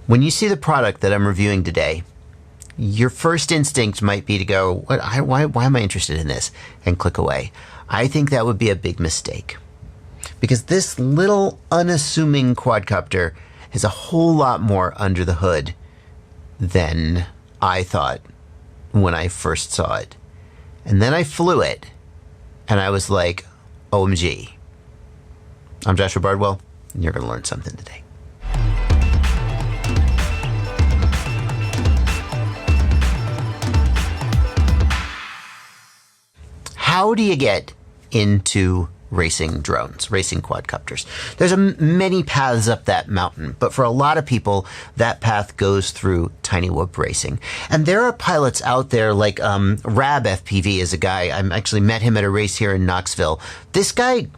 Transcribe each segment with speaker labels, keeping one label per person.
Speaker 1: When you see the product that I'm reviewing today, your first instinct might be to go, why am I interested in this? And click away. I think that would be a big mistake. Because this little unassuming quadcopter has a whole lot more under the hood than I thought when I first saw it. And then I flew it, and I was like, OMG. I'm Joshua Bardwell, and you're going to learn something today. How do you get into racing drones, racing quadcopters? There's many paths up that mountain, but for a lot of people, that path goes through tiny whoop racing. And there are pilots out there like Rab FPV is a guy. I actually met him at a race here in Knoxville. This guy,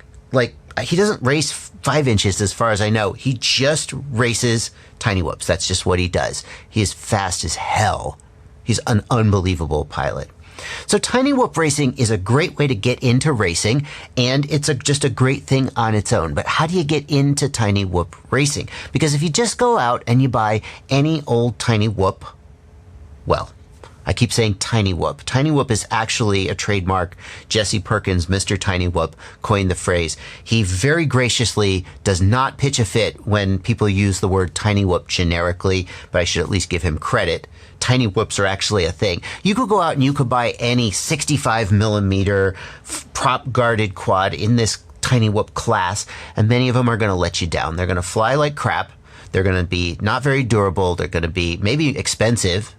Speaker 1: he doesn't race 5 inches as far as I know. He just races tiny whoops. That's just what he does. He is fast as hell. He's an unbelievable pilot. So tiny whoop racing is a great way to get into racing, and it's just a great thing on its own. But how do you get into tiny whoop racing? Because if you just go out and you buy any old tiny whoop, well, I keep saying tiny whoop. Tiny whoop is actually a trademark. Jesse Perkins, Mr. Tiny Whoop, coined the phrase. He very graciously does not pitch a fit when people use the word tiny whoop generically, but I should at least give him credit. Tiny whoops are actually a thing. You could go out and you could buy any 65 millimeter prop guarded quad in this tiny whoop class, and many of them are going to let you down. They're going to fly like crap. They're going to be not very durable. They're going to be maybe expensive,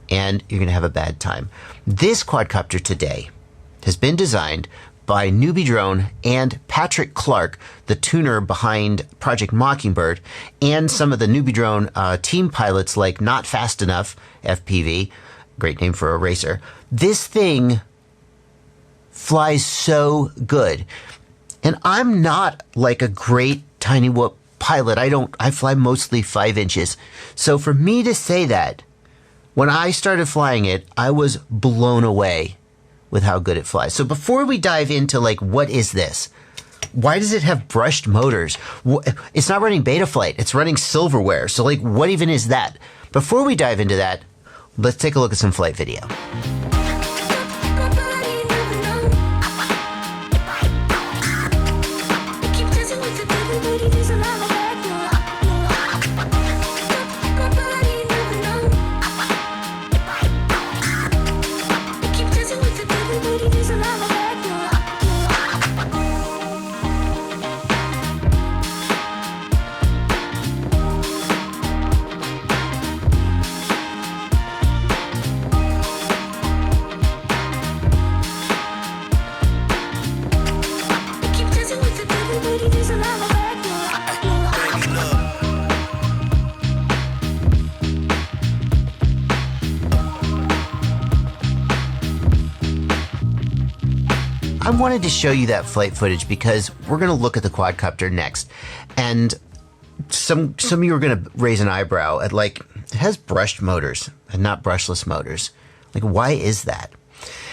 Speaker 1: and you're going to have a bad time. This quadcopter today has been designed by Newbeedrone and Patrick Clark, the tuner behind Project Mockingbird, and some of the Newbeedrone team pilots like Not Fast Enough FPV, great name for a racer. This thing flies so good. And I'm not like a great tiny whoop pilot. I fly mostly 5 inches. So for me to say that, when I started flying it, I was blown away with how good it flies. So before we dive into what is this? Why does it have brushed motors? It's not running Betaflight, it's running silverware. So what even is that? Before we dive into that, let's take a look at some flight video. I wanted to show you that flight footage because we're going to look at the quadcopter next. And some of you are going to raise an eyebrow at it has brushed motors and not brushless motors. Why is that?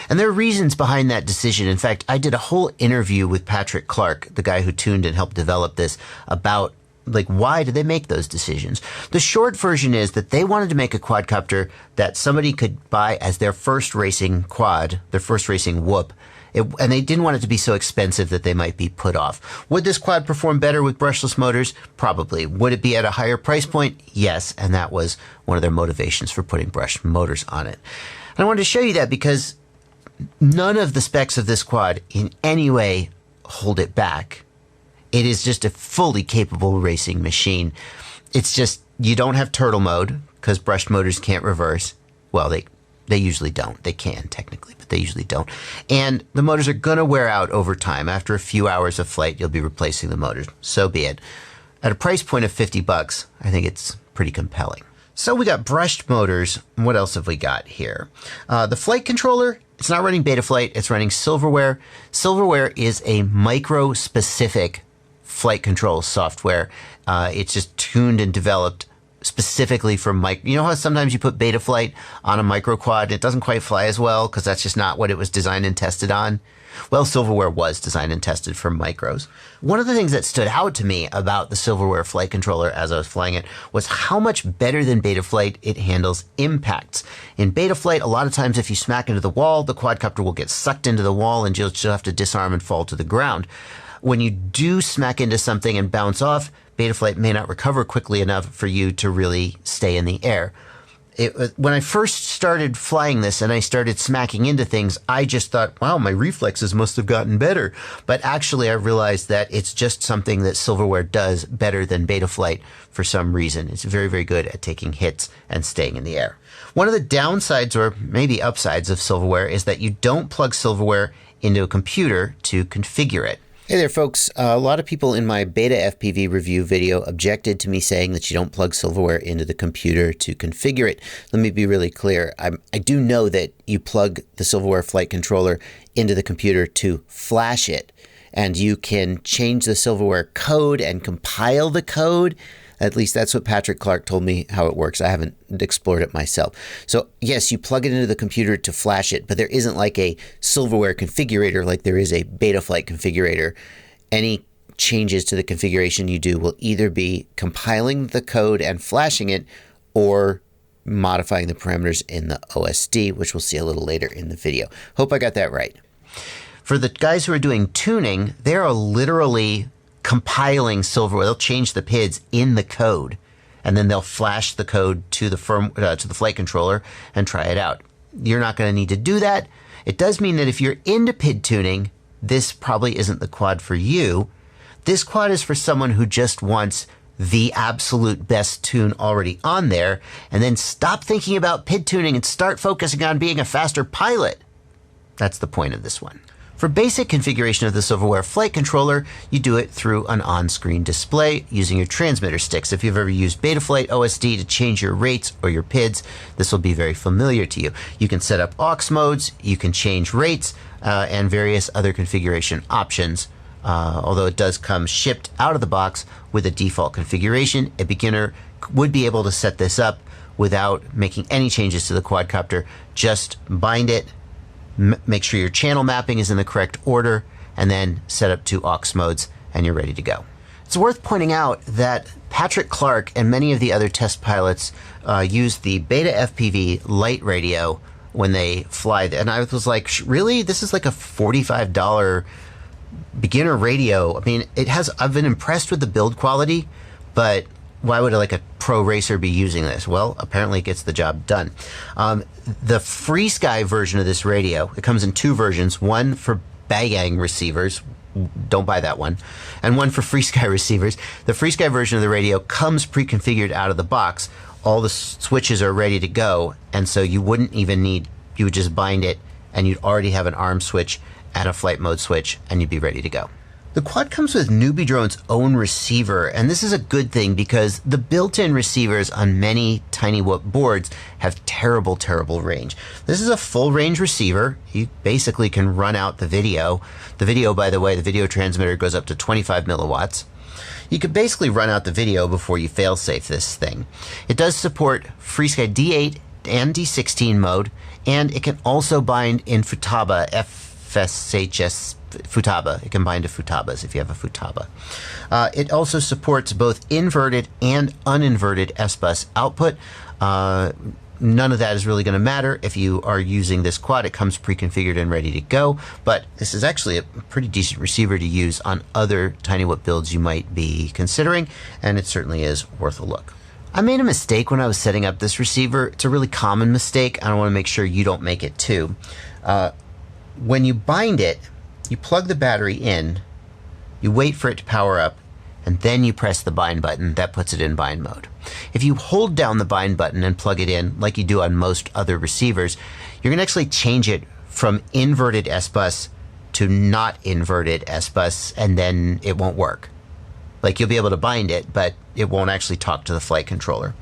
Speaker 1: And there are reasons behind that decision. In fact, I did a whole interview with Patrick Clark, the guy who tuned and helped develop this, about why did they make those decisions? The short version is that they wanted to make a quadcopter that somebody could buy as their first racing quad, their first racing whoop. And they didn't want it to be so expensive that they might be put off. Would this quad perform better with brushless motors? Probably. Would it be at a higher price point? Yes. And that was one of their motivations for putting brushed motors on it. And I wanted to show you that because none of the specs of this quad in any way hold it back. It is just a fully capable racing machine. It's just, you don't have turtle mode because brushed motors can't reverse. Well, they usually don't. They can technically, but they usually don't. And the motors are going to wear out over time. After a few hours of flight, you'll be replacing the motors. So be it. At a price point of $50, I think it's pretty compelling. So we got brushed motors. What else have we got here? The flight controller, it's not running Betaflight. It's running silverware. Silverware is a micro-specific flight control software. It's just tuned and developed specifically for you know how sometimes you put Betaflight on a micro quad and it doesn't quite fly as well because that's just not what it was designed and tested on? Well, silverware was designed and tested for micros. One of the things that stood out to me about the silverware flight controller as I was flying it was how much better than Betaflight it handles impacts. In Betaflight, a lot of times if you smack into the wall, the quadcopter will get sucked into the wall and you'll just have to disarm and fall to the ground. When you do smack into something and bounce off, Betaflight may not recover quickly enough for you to really stay in the air. When I first started flying this and I started smacking into things, I just thought, wow, my reflexes must have gotten better. But actually, I realized that it's just something that silverware does better than Betaflight for some reason. It's very, very good at taking hits and staying in the air. One of the downsides, or maybe upsides, of silverware is that you don't plug silverware into a computer to configure it. Hey there, folks. A lot of people in my BetaFPV review video objected to me saying that you don't plug silverware into the computer to configure it. Let me be really clear. I do know that you plug the silverware flight controller into the computer to flash it, and you can change the silverware code and compile the code. At least that's what Patrick Clark told me how it works. I haven't explored it myself. So yes, you plug it into the computer to flash it, but there isn't like a silverware configurator like there is a Betaflight configurator. Any changes to the configuration you do will either be compiling the code and flashing it or modifying the parameters in the OSD, which we'll see a little later in the video. Hope I got that right. For the guys who are doing tuning, they are literally compiling silverware. They'll change the PIDs in the code, and then they'll flash the code to the to the flight controller and try it out. You're not going to need to do that. It does mean that if you're into PID tuning, this probably isn't the quad for you. This quad is for someone who just wants the absolute best tune already on there, and then stop thinking about PID tuning and start focusing on being a faster pilot. That's the point of this one. For basic configuration of the silverware flight controller, you do it through an on-screen display using your transmitter sticks. If you've ever used Betaflight OSD to change your rates or your PIDs, this will be very familiar to you. You can set up aux modes, you can change rates, and various other configuration options. Although it does come shipped out of the box with a default configuration, a beginner would be able to set this up without making any changes to the quadcopter. Just bind it, make sure your channel mapping is in the correct order, and then set up 2 aux modes, and you're ready to go. It's worth pointing out that Patrick Clark and many of the other test pilots use the BetaFPV LiteRadio when they fly. And I was like, really? This is like a $45 beginner radio. I mean, I've been impressed with the build quality, but why would a pro racer be using this? Well, apparently it gets the job done. The FrSky version of this radio, it comes in 2 versions, one for BAYANG receivers, don't buy that one, and one for FrSky receivers. The FrSky version of the radio comes pre-configured out of the box. All the switches are ready to go, and so you wouldn't even need, you would just bind it, and you'd already have an arm switch and a flight mode switch, and you'd be ready to go. The quad comes with Newbeedrone's own receiver, and this is a good thing because the built-in receivers on many Tiny Whoop boards have terrible, terrible range. This is a full-range receiver. You basically can run out the video. The video, by the way, the video transmitter goes up to 25 milliwatts. You could basically run out the video before you fail-safe this thing. It does support FrSky D8 and D16 mode, and it can also bind in Futaba, FSHS Futaba. It can bind to Futabas if you have a Futaba. It also supports both inverted and uninverted S-Bus output. None of that is really going to matter if you are using this quad. It comes pre-configured and ready to go, but this is actually a pretty decent receiver to use on other Tiny Whoop builds you might be considering, and it certainly is worth a look. I made a mistake when I was setting up this receiver. It's a really common mistake. I want to make sure you don't make it too. When you bind it, you plug the battery in, you wait for it to power up, and then you press the bind button. That puts it in bind mode. If you hold down the bind button and plug it in, like you do on most other receivers, you're going to actually change it from inverted S-Bus to not inverted S-Bus, and then it won't work. Like, you'll be able to bind it, but it won't actually talk to the flight controller.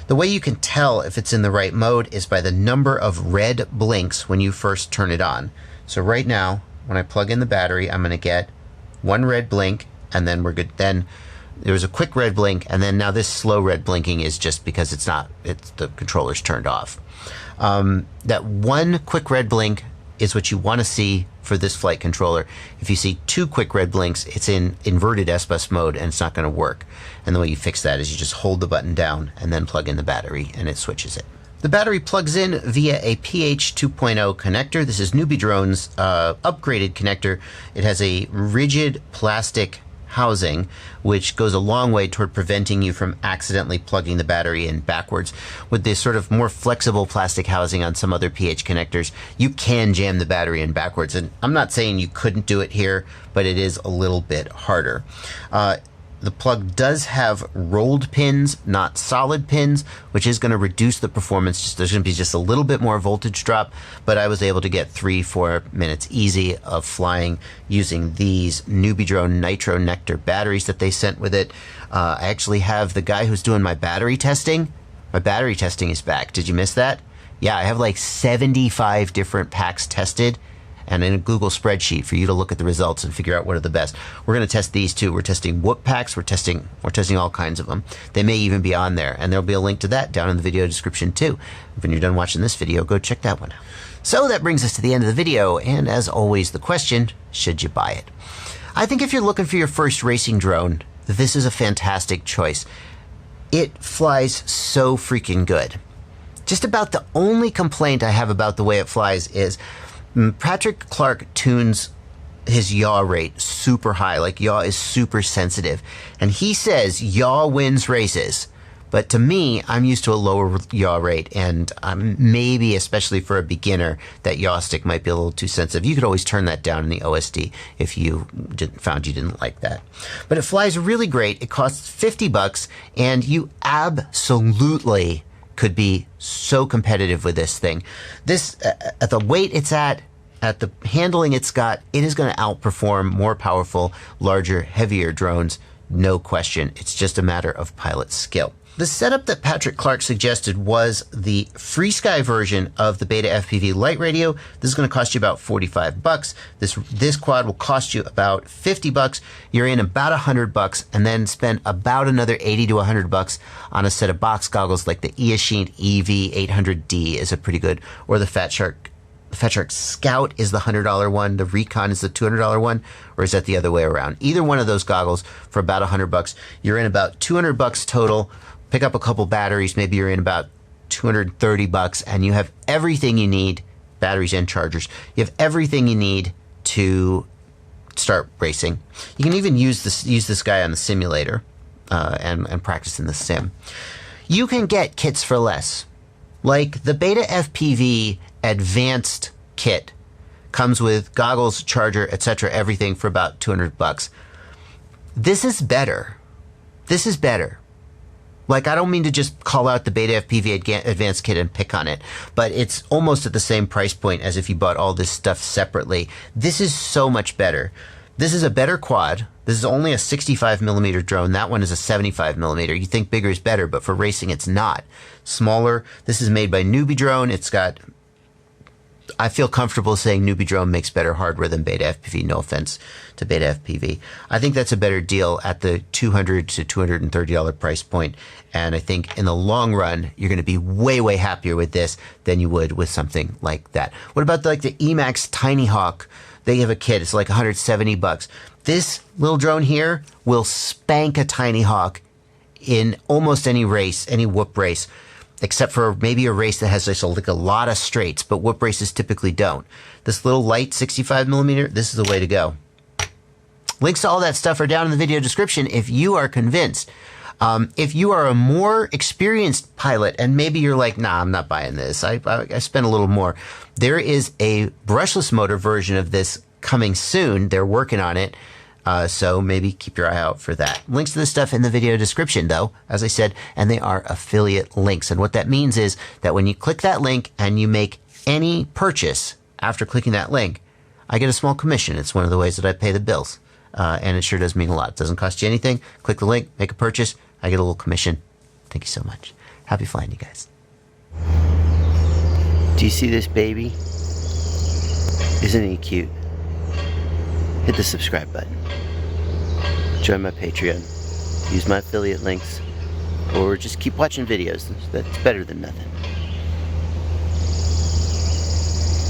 Speaker 1: The way you can tell if it's in the right mode is by the number of red blinks when you first turn it on. So right now, when I plug in the battery, I'm going to get 1 red blink, and then we're good. Then there's a quick red blink, and then now this slow red blinking is just because it's the controller's turned off. That 1 quick red blink is what you want to see for this flight controller. If you see 2 quick red blinks, it's in inverted S-bus mode and it's not going to work. And the way you fix that is you just hold the button down and then plug in the battery and it switches it. The battery plugs in via a PH 2.0 connector. This is Newbeedrone's upgraded connector. It has a rigid plastic housing, which goes a long way toward preventing you from accidentally plugging the battery in backwards. With this sort of more flexible plastic housing on some other PH connectors, you can jam the battery in backwards. And I'm not saying you couldn't do it here, but it is a little bit harder. The plug does have rolled pins, not solid pins, which is going to reduce the performance. There's going to be just a little bit more voltage drop, but I was able to get 3-4 minutes easy of flying using these Newbeedrone Nitro Nectar batteries that they sent with it. I actually have the guy who's doing my battery testing. My battery testing is back. Did you miss that? Yeah, I have like 75 different packs tested, and in a Google spreadsheet for you to look at the results and figure out what are the best. We're going to test these too. We're testing whoop packs. We're testing all kinds of them. They may even be on there, and there'll be a link to that down in the video description too. When you're done watching this video, go check that one out. So that brings us to the end of the video, and as always, the question, should you buy it? I think if you're looking for your first racing drone, this is a fantastic choice. It flies so freaking good. Just about the only complaint I have about the way it flies is Patrick Clark tunes his yaw rate super high. Like, yaw is super sensitive. And he says yaw wins races. But to me, I'm used to a lower yaw rate, and maybe, especially for a beginner, that yaw stick might be a little too sensitive. You could always turn that down in the OSD if you found you didn't like that. But it flies really great. It costs $50, and you absolutely could be so competitive with this thing. This, at the weight it's at the handling it's got, it is going to outperform more powerful, larger, heavier drones, no question. It's just a matter of pilot skill. The setup that Patrick Clark suggested was the FrSky version of the BetaFPV LiteRadio. This is going to cost you about $45. This quad will cost you about $50. You're in about $100, and then spend about another $80 to $100 on a set of box goggles like the Eachine EV800D is a pretty good, or the Fat Shark Scout is the $100 one, the Recon is the $200 one, or is that the other way around? Either one of those goggles for about $100. You're in about $200 total. Pick up a couple batteries, maybe you're in about $230, and you have everything you need, batteries and chargers. You have everything you need to start racing. You can even use this guy on the simulator and practice in the sim. You can get kits for less. Like the BetaFPV Advanced kit comes with goggles, charger, etc., everything for about $200. This is better. This is better. Like, I don't mean to just call out the BetaFPV Advanced kit and pick on it, but it's almost at the same price point as if you bought all this stuff separately. This is so much better. This is a better quad. This is only a 65mm drone. That one is a 75mm. You think bigger is better, but for racing, it's not. Smaller. This is made by Newbeedrone. It's got... I feel comfortable saying Newbeedrone makes better hardware than BetaFPV. No offense to BetaFPV. I think that's a better deal at the $200 to $230 price point. And I think in the long run, you're going to be way, way happier with this than you would with something like that. What about like the Emax Tiny Hawk? They have a kit. It's like $170. This little drone here will spank a Tiny Hawk in almost any race, any whoop race, except for maybe a race that has just like a lot of straights, but whoop races typically don't. This little light 65mm, this is the way to go. Links to all that stuff are down in the video description if you are convinced. If you are a more experienced pilot and maybe you're like, nah, I'm not buying this. I spent a little more. There is a brushless motor version of this coming soon. They're working on it. So maybe keep your eye out for that. Links to this stuff in the video description though, as I said, and they are affiliate links. And what that means is that when you click that link and you make any purchase after clicking that link, I get a small commission. It's one of the ways that I pay the bills. And it sure does mean a lot. It doesn't cost you anything. Click the link, make a purchase. I get a little commission. Thank you so much. Happy flying, you guys. Do you see this baby? Isn't he cute? Hit the subscribe button. Join my Patreon. Use my affiliate links. Or just keep watching videos. That's better than nothing.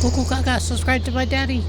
Speaker 2: Google Gaga, subscribe to my daddy.